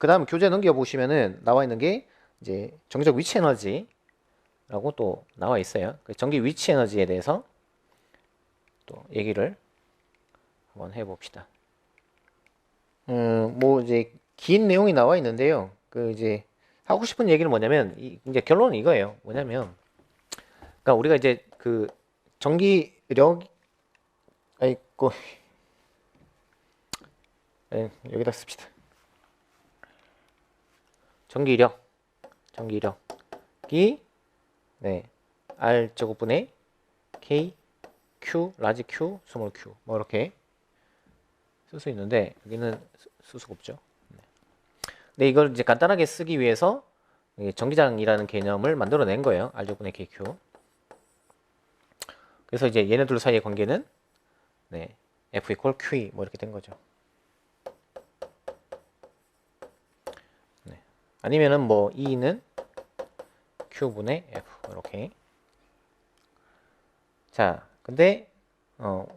그 다음 교재 넘겨보시면은 나와 있는 게 이제 정기적 위치 에너지라고 또 나와 있어요. 그 전기 위치 에너지에 대해서 또 얘기를 한번 해봅시다. 뭐 이제 긴 내용이 나와 있는데요. 그 이제 하고 싶은 얘기는 뭐냐면 이제 결론은 이거예요. 뭐냐면 그러니까 우리가 이제 그 전기력 아이고 여기다 씁시다. 전기력이 네 R 제곱분의 K Q 라지 Q 스몰 Q 뭐 이렇게 쓸 수 있는데 여기는 쓸 수가 없죠. 근데 이걸 이제 간단하게 쓰기 위해서 전기장이라는 개념을 만들어낸 거예요. R 제곱분의 KQ. 그래서 이제 얘네들 사이의 관계는 네, F equal QE 뭐 이렇게 된 거죠. 네. 아니면은 뭐 E는 Q분의 F 이렇게. 자, 근데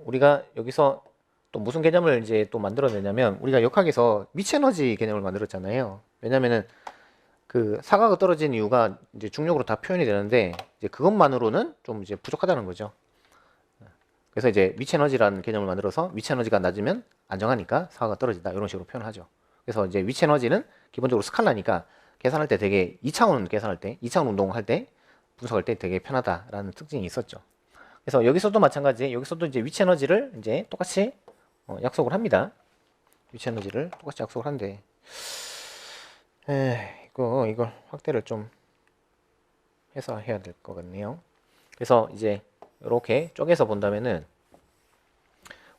우리가 여기서 또 무슨 개념을 이제 또 만들어내냐면 우리가 역학에서 위치 에너지 개념을 만들었잖아요. 왜냐면은 그 사각이 떨어진 이유가 이제 중력으로 다 표현이 되는데 이제 그것만으로는 좀 이제 부족하다는 거죠. 그래서 이제 위치 에너지라는 개념을 만들어서 위치 에너지가 낮으면 안정하니까 사각가 떨어진다 이런 식으로 표현하죠. 그래서 이제 위치 에너지는 기본적으로 스칼라니까 계산할 때 되게 2차원 계산할 때 2차원 운동할 때 분석할 때 되게 편하다라는 특징이 있었죠. 그래서 여기서도 마찬가지 여기서도 이제 위치 에너지를 이제 똑같이 약속을 합니다. 위치 에너지를 똑같이 약속을 하는데 이걸 확대를 좀 해서 해야 될 것 같네요. 그래서 이제 이렇게 쪼개서 본다면은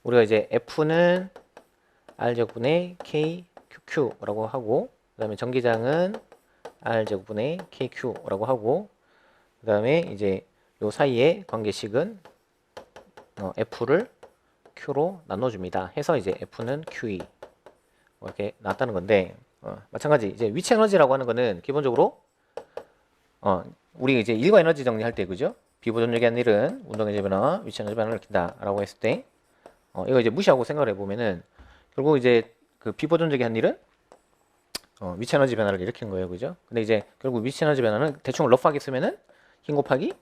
우리가 이제 F는 R제곱분의 KQQ라고 하고 그 다음에 전기장은 R제곱분의 KQ라고 하고 그 다음에 이제 요 사이의 관계식은 F를 Q로 나눠줍니다. 해서 이제 F는 QE 이렇게 나왔다는 건데 마찬가지 이제 위치 에너지라고 하는 거는 기본적으로 우리 이제 일과 에너지 정리할 때 그죠? 비보존적인 일은 운동에너지 변화, 위치 에너지 변화를 일으킨다 라고 했을 때 이거 이제 무시하고 생각을 해보면은 결국 이제 그 비보존적인 일은 위치 에너지 변화를 일으키는 거예요 그죠? 근데 이제 결국 위치 에너지 변화는 대충 러프하게 쓰면은 힘 곱하기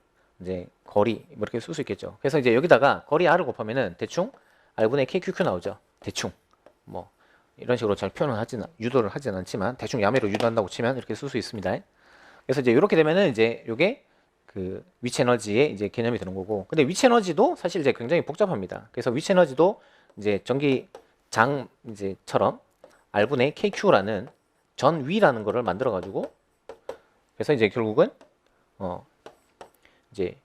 이제 거리 뭐 이렇게 쓸 수 있겠죠. 그래서 이제 여기다가 거리 R을 곱하면은 대충 R분의 KQQ 나오죠. 대충 뭐 이런 식으로 잘 표현을 유도를 하진 않지만 대충 야매로 유도한다고 치면 이렇게 쓸 수 있습니다. 그래서 이제 이렇게 되면은 이제 요게 그 위치 에너지의 이제 개념이 되는 거고, 근데 위치 에너지도 사실 이제 굉장히 복잡합니다. 그래서 위치 에너지도 이제 전기장 이제처럼 R분의 KQ라는 전위라는 거를 만들어 가지고 그래서 이제 결국은 이제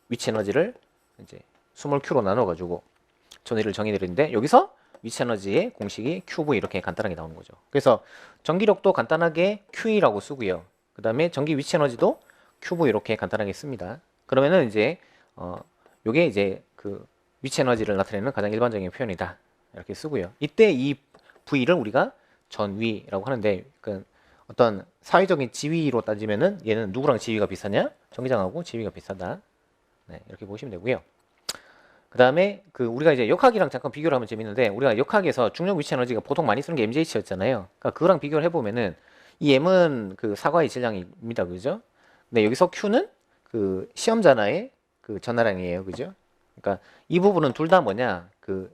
위치 에너지를 이제 스몰 q로 나눠 가지고 전위를 정의 내리는데 여기서 위치 에너지의 공식이 QV 이렇게 간단하게 나오는 거죠. 그래서 전기력도 간단하게 QE라고 쓰고요. 그 다음에 전기 위치 에너지도 QV 이렇게 간단하게 씁니다. 그러면은 이제 요게 이제 그 위치 에너지를 나타내는 가장 일반적인 표현이다 이렇게 쓰고요. 이때 이 V를 우리가 전위라고 하는데 그 어떤 사회적인 지위로 따지면은 얘는 누구랑 지위가 비슷하냐? 전기장하고 지위가 비슷하다. 네, 이렇게 보시면 되고요. 그 다음에 그 우리가 이제 역학이랑 잠깐 비교를 하면 재밌는데 우리가 역학에서 중력 위치 에너지가 보통 많이 쓰는 게 MJH였잖아요. 그러니까 그거랑 비교를 해보면은 이 M은 그 사과의 질량입니다, 그죠? 근데 여기서 Q는 그 시험자나의 그 전하량이에요, 그죠? 그러니까 이 부분은 둘 다 뭐냐 그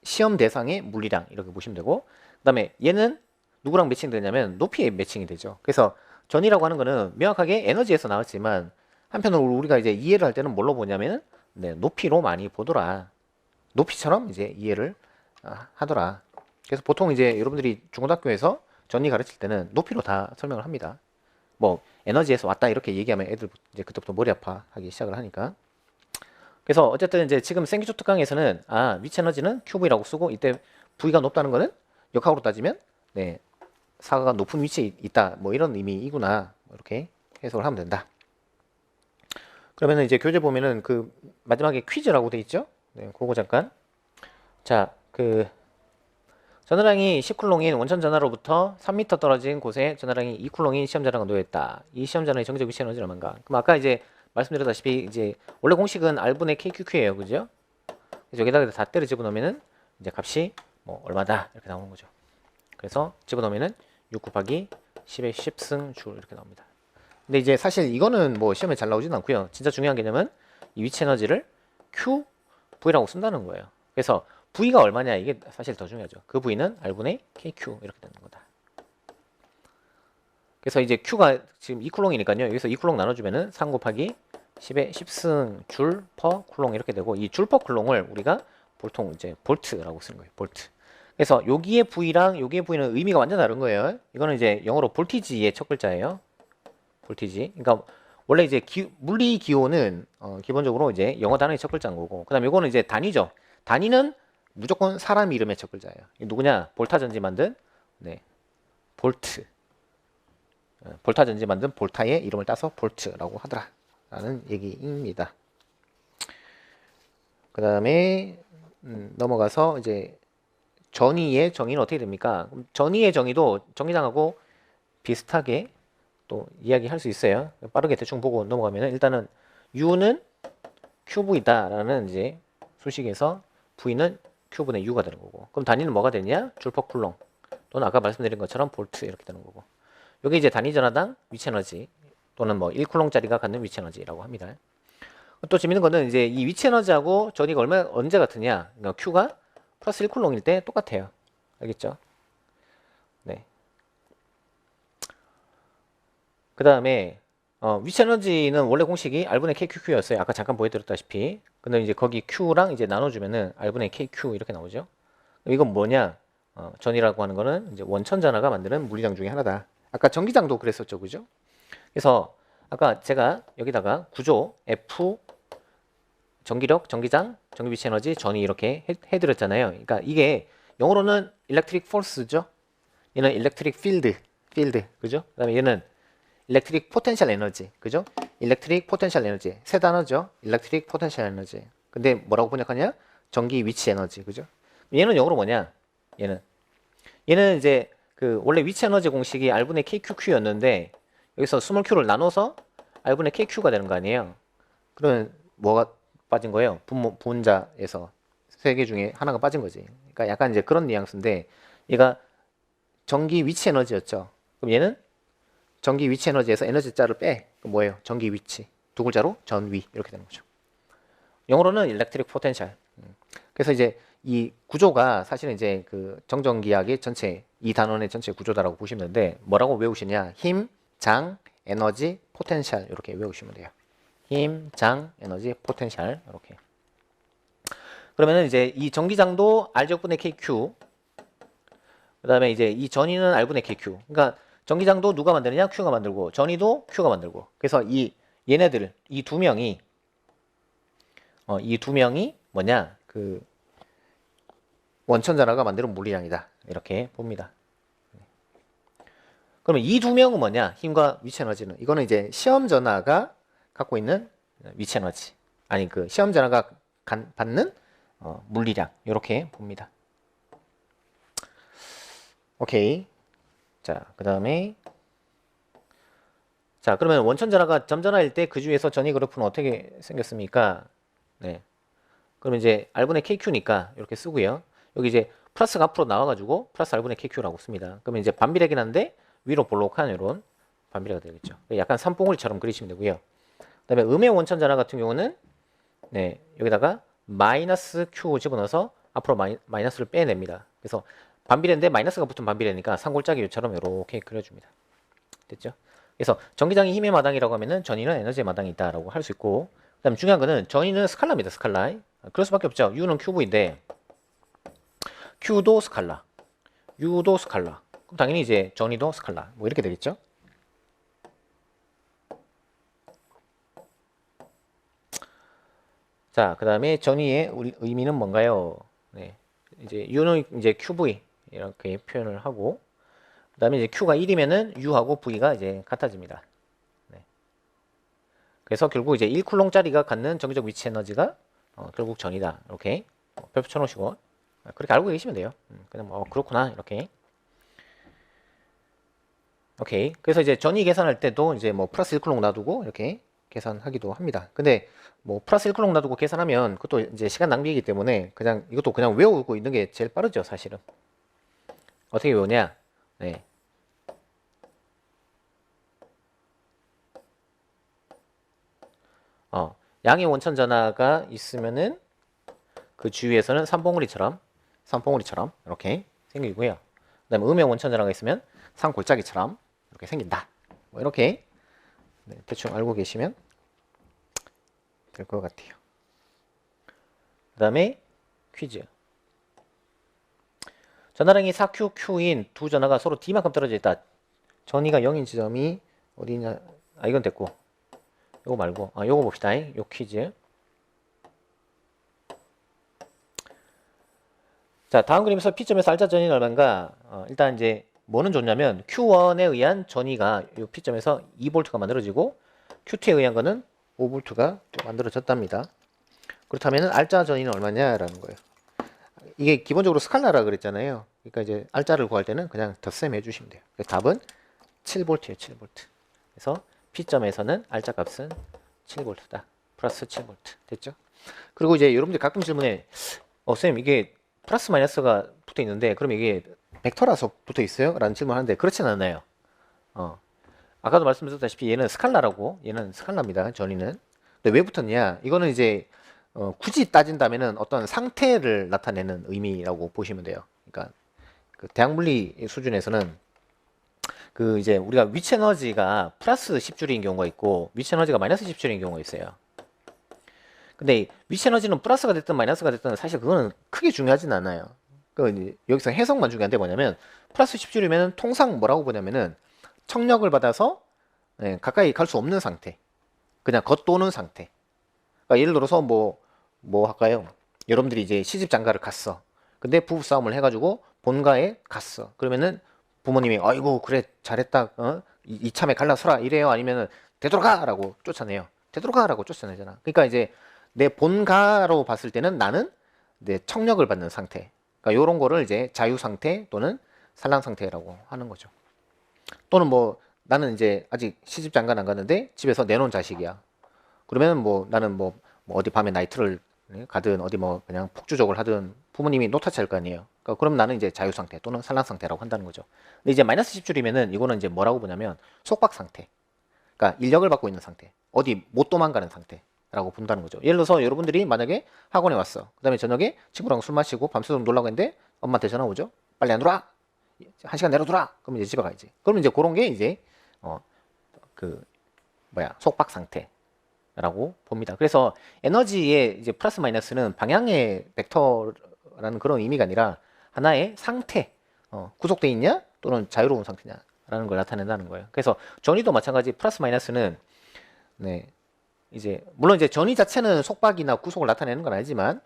시험 대상의 물리량 이렇게 보시면 되고 그 다음에 얘는 누구랑 매칭되냐면 높이에 매칭이 되죠. 그래서 전이라고 하는 거는 명확하게 에너지에서 나왔지만 한편으로 우리가 이제 이해를 할 때는 뭘로 보냐면은 네, 높이로 많이 보더라. 높이처럼 이제 이해를 하더라. 그래서 보통 이제 여러분들이 중고등학교에서 전이 가르칠 때는 높이로 다 설명을 합니다. 뭐 에너지에서 왔다 이렇게 얘기하면 애들 이제 그때부터 머리 아파하기 시작을 하니까. 그래서 어쨌든 이제 지금 생기초 특강에서는 위치 에너지는 QV라고 쓰고 이때 V가 높다는 거는 역학으로 따지면 네, 사과가 높은 위치에 있다 뭐 이런 의미이구나 뭐 이렇게 해석을 하면 된다. 그러면 이제 교재 보면은 그 마지막에 퀴즈라고 돼 있죠? 네, 그거 잠깐. 자, 그 전화량이 10쿨롱인 원천 전하로부터 3m 떨어진 곳에 전화량이 2쿨롱인 시험전하가 놓여있다. 이 시험전의 정적 위치 에너지는 얼마인가? 그럼 아까 이제 말씀드렸다시피 이제 원래 공식은 R분의 KQQ예요, 그죠? 그래서 여기다가 다 때려 집어넣으면은 이제 값이 뭐 얼마다 이렇게 나오는 거죠. 그래서 집어넣으면은 6 곱하기 10의 10승 줄 이렇게 나옵니다. 근데 이제 사실 이거는 뭐 시험에 잘 나오진 않고요. 진짜 중요한 개념은 이 위치 에너지를 Q, V라고 쓴다는 거예요. 그래서 V가 얼마냐 이게 사실 더 중요하죠. 그 V는 R분의 KQ 이렇게 되는 거다. 그래서 이제 Q가 지금 2쿨롱이니까요. 여기서 2쿨롱 나눠주면은 3 곱하기 10의 10승 줄 퍼 쿨롱 이렇게 되고 이 줄 퍼 쿨롱을 우리가 보통 이제 볼트라고 쓰는 거예요. 볼트. 그래서 여기의 V랑 여기의 V는 의미가 완전 다른 거예요. 이거는 이제 영어로 볼티지의 첫 글자예요. 볼티지. 그러니까 원래 이제 물리 기호는 기본적으로 이제 영어 단어의 첫 글자인 거고, 그다음에 이거는 이제 단위죠. 단위는 무조건 사람 이름의 첫 글자예요. 누구냐? 볼타 전지 만든 볼트. 볼타 전지 만든 볼타의 이름을 따서 볼트라고 하더라라는 얘기입니다. 그다음에 넘어가서 이제 전위의 정의는 어떻게 됩니까? 전위의 정의도 정의장하고 비슷하게 또 이야기할 수 있어요. 빠르게 대충 보고 넘어가면 일단은 U는 QV다라는 이제 수식에서 V는 Q분의 U가 되는 거고, 그럼 단위는 뭐가 되냐? 줄 퍼 쿨롱 또는 아까 말씀드린 것처럼 볼트 이렇게 되는 거고, 여기 이제 단위 전하당 위치 에너지 또는 뭐 1쿨롱짜리가 갖는 위치 에너지라고 합니다. 또 재밌는 거는 이제 이 위치 에너지하고 전위가 언제 같으냐? 그러니까 Q가 플러스 1쿨롱일 때 똑같아요. 알겠죠? 네. 그 다음에 위치 에너지는 원래 공식이 R분의 KQQ였어요. 아까 잠깐 보여드렸다시피. 근데 이제 거기 Q랑 이제 나눠주면은 R분의 KQ 이렇게 나오죠. 이건 뭐냐? 전이라고 하는 거는 이제 원천전하가 만드는 물리량 중에 하나다. 아까 전기장도 그랬었죠, 그죠? 그래서 아까 제가 여기다가 구조 F 전기력, 전기장, 전기위치 에너지, 전위 이렇게 해드렸잖아요. 그러니까 이게 영어로는 electric force죠. 얘는 electric field, 그죠? 그다음에 얘는 electric potential energy, 그죠? electric potential energy 세 단어죠. electric potential energy. 근데 뭐라고 번역하냐? 전기 위치 에너지, 그죠? 얘는 영어로 뭐냐? 얘는 이제 그 원래 위치 에너지 공식이 R분의 KQQ였는데 여기서 스몰 q를 나눠서 R분의 KQ가 되는 거 아니에요? 그러면 뭐가 빠진 거예요? 분자에서 세 개 중에 하나가 빠진 거지. 그러니까 약간 이제 그런 뉘앙스인데 얘가 전기 위치 에너지였죠. 그럼 얘는 전기 위치 에너지에서 에너지 자를 빼. 그럼 뭐예요? 전기 위치. 두 글자로 전위 이렇게 되는 거죠. 영어로는 electric potential. 그래서 이제 이 구조가 사실은 이제 그 정전기학의 전체 이 단원의 전체 구조다라고 보시면 되는데 뭐라고 외우시냐? 힘, 장, 에너지, 포텐셜 이렇게 외우시면 돼요. 힘, 장, 에너지, 포텐셜 이렇게. 그러면은 이제 이 전기장도 R제곱분의 KQ. 그다음에 이제 이 전위는 R분의 KQ. 그러니까 전기장도 누가 만드느냐? Q가 만들고 전위도 Q가 만들고. 그래서 이 얘네들 이 두 명이 뭐냐? 그 원천전하가 만드는 물리량이다. 이렇게 봅니다. 그러면 이 두 명은 뭐냐? 힘과 위치 에너지는 이거는 이제 시험 전하가 갖고 있는 위치 에너지. 아니 그 시험 전하가 받는 물리량. 이렇게 봅니다. 오케이. 자, 그다음에 자, 그러면 원천 전하가 점전하일 때 그 중에서 전위 그래프는 어떻게 생겼습니까? 네. 그러면 이제 R분의 KQ니까 이렇게 쓰고요. 여기 이제 플러스가 앞으로 나와가지고 플러스 R분의 KQ라고 씁니다. 그러면 이제 반비례긴 한데 위로 볼록한 이런 반비례가 되겠죠. 약간 산봉우리처럼 그리시면 되고요. 그다음에 음의 원천 전하 같은 경우는 여기다가 마이너스 Q 집어넣어서 앞으로 마이너스를 빼냅니다. 그래서 반비례인데 마이너스가 붙은 반비례니까 산골짜기처럼 이렇게 그려줍니다. 됐죠? 그래서 전기장이 힘의 마당이라고 하면은 전위는 에너지의 마당이 있다라고 할 수 있고, 그다음 중요한 거는 전위는 스칼라입니다. 스칼라. 그럴 수밖에 없죠. U는 QV인데 Q도 스칼라, U도 스칼라. 그럼 당연히 이제 전위도 스칼라. 뭐 이렇게 되겠죠? 자, 그다음에 전위의 의미는 뭔가요? 네, 이제 U는 이제 QV 이렇게 표현을 하고, 그다음에 이제 Q가 1이면은 U하고 V가 이제 같아집니다. 네. 그래서 결국 이제 1쿨롱짜리가 갖는 정기적 위치 에너지가 결국 전이다. 이렇게 별표 쳐놓으시고 그렇게 알고 계시면 돼요. 그냥 뭐 그렇구나 이렇게. 오케이. 그래서 이제 전위 계산할 때도 이제 뭐 플러스 1쿨롱 놔두고 이렇게 계산하기도 합니다. 근데 뭐 플러스 1쿨롱 놔두고 계산하면 그것도 이제 시간 낭비이기 때문에 그냥 이것도 그냥 외우고 있는 게 제일 빠르죠, 사실은. 어떻게 외우냐? 네. 양의 원천 전하가 있으면은 그 주위에서는 삼봉우리처럼 이렇게 생기고요. 그다음에 음의 원천 전하가 있으면 산골짜기처럼 이렇게 생긴다. 뭐 이렇게 네, 대충 알고 계시면 될 것 같아요. 그다음에 퀴즈. 전하량이 4Q, Q인 두 전하가 서로 D만큼 떨어져 있다. 전위가 0인 지점이 어디냐? 이건 됐고. 요거 말고. 요거 봅시다. 요 퀴즈. 자, 다음 그림에서 P점에서 알짜 전위는 얼마인가? 일단 이제 뭐는 좋냐면 Q1에 의한 전위가 요 P점에서 2V가 만들어지고 Q2에 의한 거는 5V가 또 만들어졌답니다. 그렇다면 알짜 전위는 얼마냐라는 거예요. 이게 기본적으로 스칼라라 그랬잖아요. 그러니까 이제 알짜를 구할 때는 그냥 덧셈 해주시면 돼요. 답은 7V예요. 7V. 그래서 P점에서는 알짜 값은 7V다. 플러스 7V. 됐죠? 그리고 이제 여러분들 가끔 질문에 쌤 이게 플러스 마이너스가 붙어 있는데 그럼 이게 벡터라서 붙어 있어요? 라는 질문을 하는데 그렇진 않아요. 아까도 말씀드렸다시피 얘는 스칼라라고 얘는 스칼라입니다. 전위는. 근데 왜 붙었냐? 이거는 이제 굳이 따진다면은 어떤 상태를 나타내는 의미라고 보시면 돼요. 그러니까 그 대학물리 수준에서는 그 이제 우리가 위치 에너지가 플러스 10줄인 경우가 있고 위치 에너지가 마이너스 10줄인 경우가 있어요. 근데 위치 에너지는 플러스가 됐든 마이너스가 됐든 사실 그거는 크게 중요하진 않아요. 그 여기서 해석만 중요한데 뭐냐면 플러스 10줄이면 통상 뭐라고 보냐면은 청력을 받아서 가까이 갈 수 없는 상태. 그냥 겉도는 상태. 그러니까 예를 들어서 뭐 할까요? 여러분들이 이제 시집 장가를 갔어. 근데 부부싸움을 해가지고 본가에 갔어. 그러면은 부모님이 아이고 그래 잘했다. 이참에 갈라서라 이래요. 아니면은 되돌아가라고 쫓아내요. 되돌아가라고 쫓아내잖아. 그러니까 이제 내 본가로 봤을 때는 나는 내 청력을 받는 상태. 그러니까 이런 거를 이제 자유 상태 또는 산란 상태라고 하는 거죠. 또는 뭐 나는 이제 아직 시집 장가 안 갔는데 집에서 내놓은 자식이야. 그러면 뭐 나는 뭐 어디 밤에 나이트를 가든 어디 뭐 그냥 폭주족을 하든 부모님이 노타치 할 거 아니에요. 그러니까 그럼 나는 이제 자유 상태 또는 산란 상태라고 한다는 거죠. 근데 이제 마이너스 10줄이면은 이거는 이제 뭐라고 보냐면 속박 상태. 그러니까 인력을 받고 있는 상태. 어디 못 도망가는 상태라고 본다는 거죠. 예를 들어서 여러분들이 만약에 학원에 왔어. 그다음에 저녁에 친구랑 술 마시고 밤새도록 놀라고 했는데 엄마한테 전화 오죠. 빨리 안 놀아. 1시간 내려두라. 그럼 이제 집에 가야지. 그럼 이제 그런 게 이제 속박 상태라고 봅니다. 그래서 에너지의 이제 플러스 마이너스는 방향의 벡터라는 그런 의미가 아니라 하나의 상태, 구속돼 있냐 또는 자유로운 상태냐라는 걸 나타낸다는 거예요. 그래서 전위도 마찬가지 플러스 마이너스는 이제 물론 이제 전위 자체는 속박이나 구속을 나타내는 건 아니지만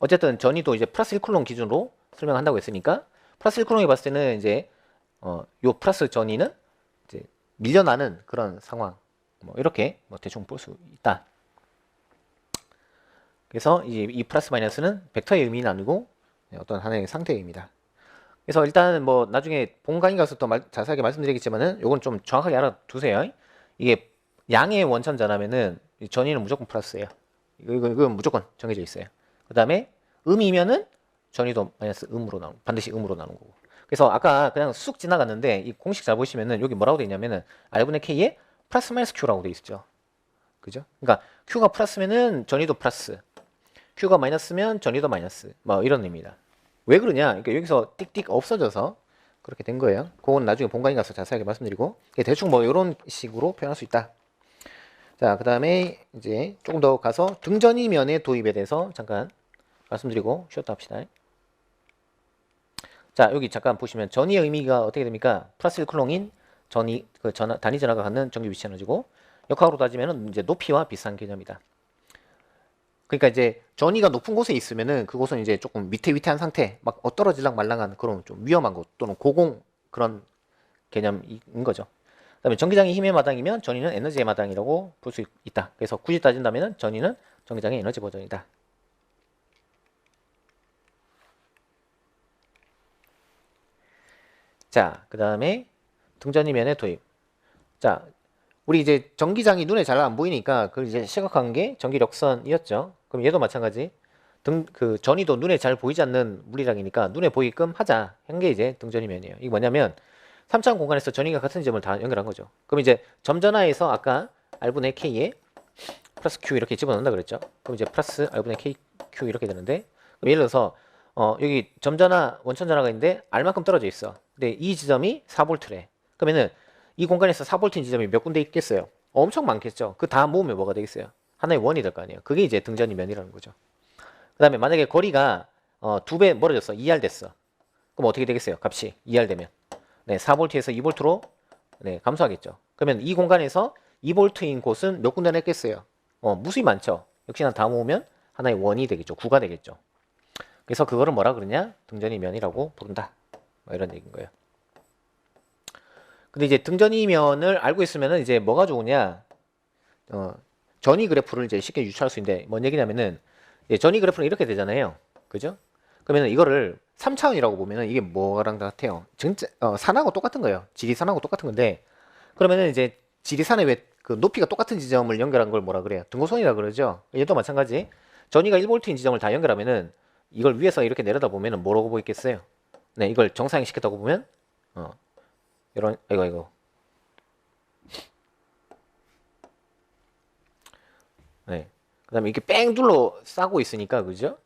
어쨌든 전위도 이제 플러스 1쿨롱 기준으로 설명한다고 했으니까 플러스 1쿨롱이 봤을 때는 이제 요 플러스 전위는 이제 밀려나는 그런 상황 뭐 이렇게 뭐 대충 볼 수 있다. 그래서 이 플러스 마이너스는 벡터의 의미는 아니고 어떤 하나의 상태의 의미다. 그래서 일단 뭐 나중에 본 강의 가서 또 자세하게 말씀드리겠지만은 요건 좀 정확하게 알아두세요. 이게 양의 원천 전하면은 전위는 무조건 플러스예요. 이건 무조건 정해져 있어요. 그 다음에 음이면은 전위도 마이너스 반드시 음으로 나오는 거고. 그래서 아까 그냥 쑥 지나갔는데 이 공식 잘 보시면은 여기 뭐라고 돼 있냐면은 R분의 K에 플러스 마이너스 Q라고 돼 있죠. 그죠? 그러니까 Q가 플러스면은 전위도 플러스, Q가 마이너스면 전위도 마이너스. 뭐 이런 의미다. 왜 그러냐? 그러니까 여기서 띡띡 없어져서 그렇게 된 거예요. 그건 나중에 본강의 가서 자세하게 말씀드리고 대충 뭐 이런 식으로 표현할 수 있다. 자, 그 다음에 이제 조금 더 가서 등전이면의 도입에 대해서 잠깐 말씀드리고 쉬었다 합시다. 자, 여기 잠깐 보시면 전위의 의미가 어떻게 됩니까? 플러스 1쿨롱인 단위 전하가 갖는 전기 위치 에너지고 역학으로 따지면 이제 높이와 비슷한 개념이다. 그러니까 이제 전위가 높은 곳에 있으면은 그곳은 이제 조금 위태위태한 상태, 막 떨어질랑 말랑한 그런 좀 위험한 곳 또는 고공 그런 개념인 거죠. 그다음에 전기장이 힘의 마당이면 전위는 에너지의 마당이라고 볼 수 있다. 그래서 굳이 따진다면은 전위는 전기장의 에너지 버전이다. 자, 그 다음에 등전이면의 도입. 자, 우리 이제 전기장이 눈에 잘 안 보이니까 그걸 이제 시각한 게 전기력선이었죠. 그럼 얘도 마찬가지. 그 전이도 눈에 잘 보이지 않는 물리량이니까 눈에 보이게끔 하자 한 게 이제 등전이면이에요. 이게 뭐냐면 3차원 공간에서 전이가 같은 지점을 다 연결한 거죠. 그럼 이제 점전하에서 아까 R분의 K에 플러스 Q 이렇게 집어넣는다 그랬죠. 그럼 이제 플러스 R분의 KQ 이렇게 되는데, 그럼 예를 들어서 여기 점전하 원천전하가 있는데 R만큼 떨어져 있어. 근데 이 지점이 4V래. 그러면은 이 공간에서 4V인 지점이 몇 군데 있겠어요? 엄청 많겠죠. 그 다 모으면 뭐가 되겠어요? 하나의 원이 될 거 아니에요. 그게 이제 등전이면이라는 거죠. 그 다음에 만약에 거리가 2배 멀어졌어. 2R 됐어. 그럼 어떻게 되겠어요? 값이 2R 되면 네, 4V에서 2V로 네, 감소하겠죠. 그러면 이 공간에서 2V인 곳은 몇 군데나 있겠어요? 무수히 많죠. 역시나 다 모으면 하나의 원이 되겠죠. 9가 되겠죠. 그래서 그거를 뭐라 그러냐? 등전이면이라고 부른다. 뭐 이런 얘기인 거예요. 근데 이제 등전이면을 알고 있으면은 이제 뭐가 좋으냐? 전위 그래프를 이제 쉽게 유추할 수 있는데 뭔 얘기냐면은 전위 그래프는 이렇게 되잖아요. 그죠? 그러면은 이거를 3차원이라고 보면은 이게 뭐랑 같아요? 산하고 똑같은 거예요. 지리산하고 똑같은 건데, 그러면은 이제 지리산의 왜 그 높이가 똑같은 지점을 연결한 걸 뭐라 그래요? 등고선이라 그러죠. 얘도 마찬가지. 전위가 1V인 지점을 다 연결하면은 이걸 위에서 이렇게 내려다 보면은 뭐라고 보이겠어요? 네, 이걸 정상화 시켰다고 보면 이런 이거 네. 그다음에 이렇게 뺑 둘러 싸고 있으니까 그죠?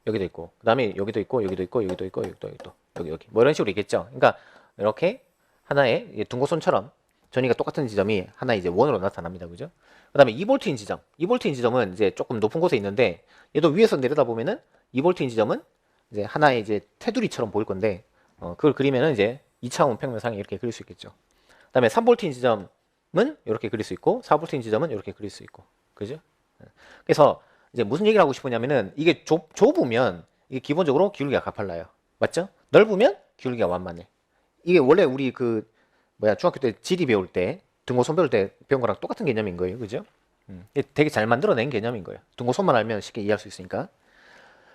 여기도 있고, 그다음에 여기도 있고, 여기도 있고, 여기도 있고, 여기도 있고, 여기 뭐 이런 식으로 있겠죠. 그러니까 이렇게 하나의 둥고선처럼 전위가 똑같은 지점이 하나 이제 원으로 나타납니다. 그죠? 그다음에 2V인 지점, 2V인 지점은 이제 조금 높은 곳에 있는데 얘도 위에서 내려다 보면은 2V인 지점은 이제 하나의 이제 테두리처럼 보일 건데 그걸 그리면은 이제 2차원 평면상에 이렇게 그릴 수 있겠죠. 그다음에 3V인 지점은 이렇게 그릴 수 있고 4V인 지점은 이렇게 그릴 수 있고, 그죠? 그래서 이제 무슨 얘기를 하고 싶으냐면은 이게 좁으면 이게 기본적으로 기울기가 가팔라요. 맞죠? 넓으면 기울기가 완만해. 이게 원래 우리 그 중학교 때 지리 배울 때 등고선 배울 때 배운 거랑 똑같은 개념인 거예요. 그죠? 되게 잘 만들어낸 개념인 거예요. 등고선만 알면 쉽게 이해할 수 있으니까.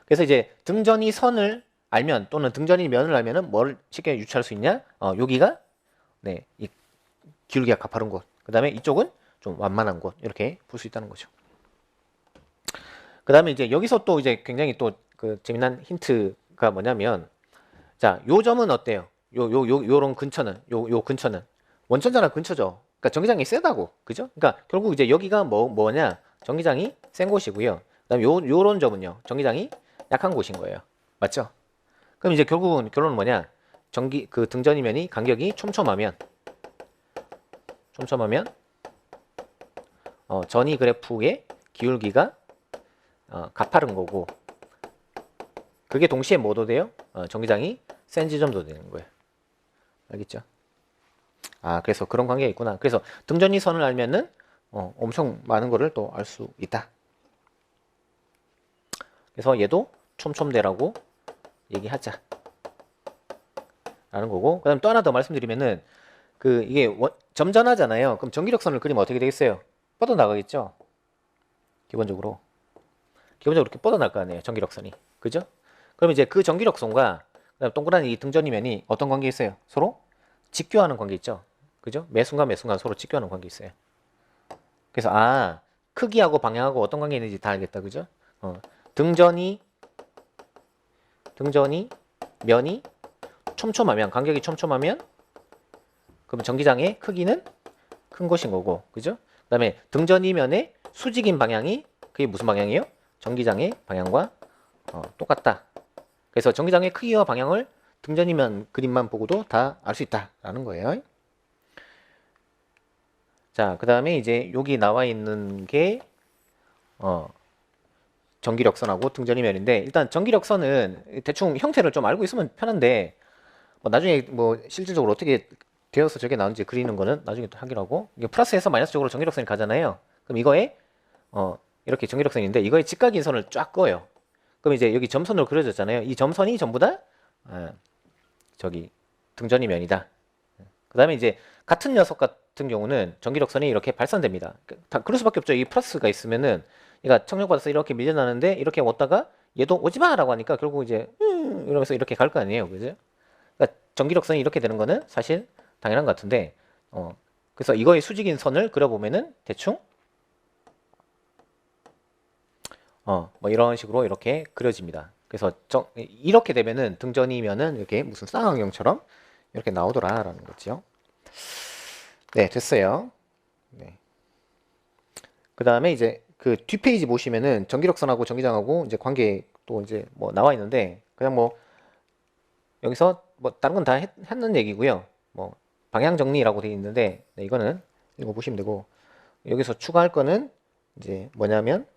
그래서 이제 등전이 선을 알면 또는 등전이 면을 알면은 뭘 쉽게 유추할 수 있냐? 여기가 네, 이 기울기가 가파른 곳. 그다음에 이쪽은 좀 완만한 곳. 이렇게 볼 수 있다는 거죠. 그다음에 이제 여기서 또 이제 굉장히 또 그 재미난 힌트가 뭐냐면, 자, 요 점은 어때요? 요런 근처는 요 근처는 원천전화 근처죠. 그러니까 전기장이 세다고. 그죠? 그러니까 결국 이제 여기가 뭐냐? 전기장이 센 곳이고요. 그다음에 요런 점은요. 전기장이 약한 곳인 거예요. 맞죠? 그럼 이제 결국은 결론은 뭐냐? 그 등전이면이 간격이 촘촘하면 전이 그래프의 기울기가 가파른 거고, 그게 동시에 뭐도 돼요? 전기장이 센 지점도 되는 거예요. 알겠죠? 그래서 그런 관계가 있구나. 그래서 등전이 선을 알면은 엄청 많은 거를 또 알 수 있다. 그래서 얘도 촘촘대라고 얘기하자 라는 거고, 그 다음 또 하나 더 말씀드리면은 이게 점전하잖아요. 그럼 전기력선을 그리면 어떻게 되겠어요? 뻗어나가겠죠? 기본적으로 이렇게 뻗어날 거 아니에요, 전기력선이. 그죠? 그럼 이제 그 전기력선과 그다음 동그란 이 등전이면이 어떤 관계 있어요? 서로 직교하는 관계 있죠? 그죠? 매 순간 서로 직교하는 관계 있어요. 그래서 크기하고 방향하고 어떤 관계 있는지 다 알겠다. 그죠? 등전이 면이 촘촘하면, 간격이 촘촘하면 그러면 전기장의 크기는 큰 것인 거고, 그죠? 그 다음에 등전이면의 수직인 방향이 그게 무슨 방향이에요? 전기장의 방향과 똑같다. 그래서 전기장의 크기와 방향을 등전이면 그림만 보고도 다 알 수 있다라는 거예요. 자, 그 다음에 이제 여기 나와 있는 게 전기력선하고 등전이면인데, 일단 전기력선은 대충 형태를 좀 알고 있으면 편한데 나중에 뭐 실질적으로 어떻게 되어서 저게 나오는지 그리는 거는 나중에 또 하기로 하고, 이게 플러스에서 마이너스 쪽으로 전기력선이 가잖아요. 그럼 이거에 이렇게 전기력선인데 이거에 직각인 선을 쫙 그어요. 그럼 이제 여기 점선으로 그려졌잖아요. 이 점선이 전부 다 저기 등전이면이다. 그 다음에 이제 같은 녀석 같은 경우는 전기력선이 이렇게 발산됩니다. 그럴 수밖에 없죠. 이 플러스가 있으면은 얘가 청력받아서 이렇게 밀려나는데 이렇게 왔다가 얘도 오지마 라고 하니까 결국 이제 이러면서 이렇게 갈 거 아니에요. 그죠? 그러니까 전기력선이 이렇게 되는 거는 사실 당연한 것 같은데 그래서 이거의 수직인 선을 그려보면은 대충 뭐 이런 식으로 이렇게 그려집니다. 그래서 이렇게 되면은 등전이면은 이렇게 무슨 쌍안경처럼 이렇게 나오더라라는 거죠. 네, 됐어요. 네. 그 다음에 이제 그 뒷페이지 보시면은 전기력선하고 전기장하고 이제 관계 또 이제 뭐 나와 있는데 그냥 뭐 여기서 뭐 다른 건 다 했는 얘기고요. 뭐 방향 정리라고 되어 있는데 네, 이거는 읽어보시면 되고 여기서 추가할 거는 이제 뭐냐면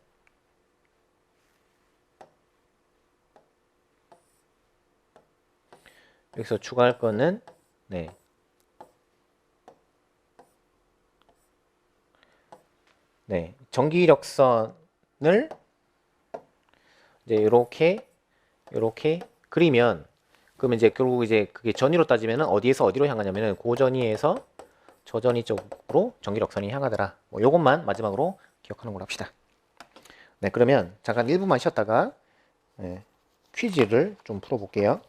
여기서 추가할 거는 네. 네. 전기력선을 이제 이렇게 그리면 그러면 이제 결국 이제 그게 전위로 따지면은 어디에서 어디로 향하냐면은 고전위에서 저전위 쪽으로 전기력선이 향하더라. 뭐 요것만 마지막으로 기억하는 걸로 합시다. 네, 그러면 잠깐 1분만 쉬었다가 네, 퀴즈를 좀 풀어볼게요.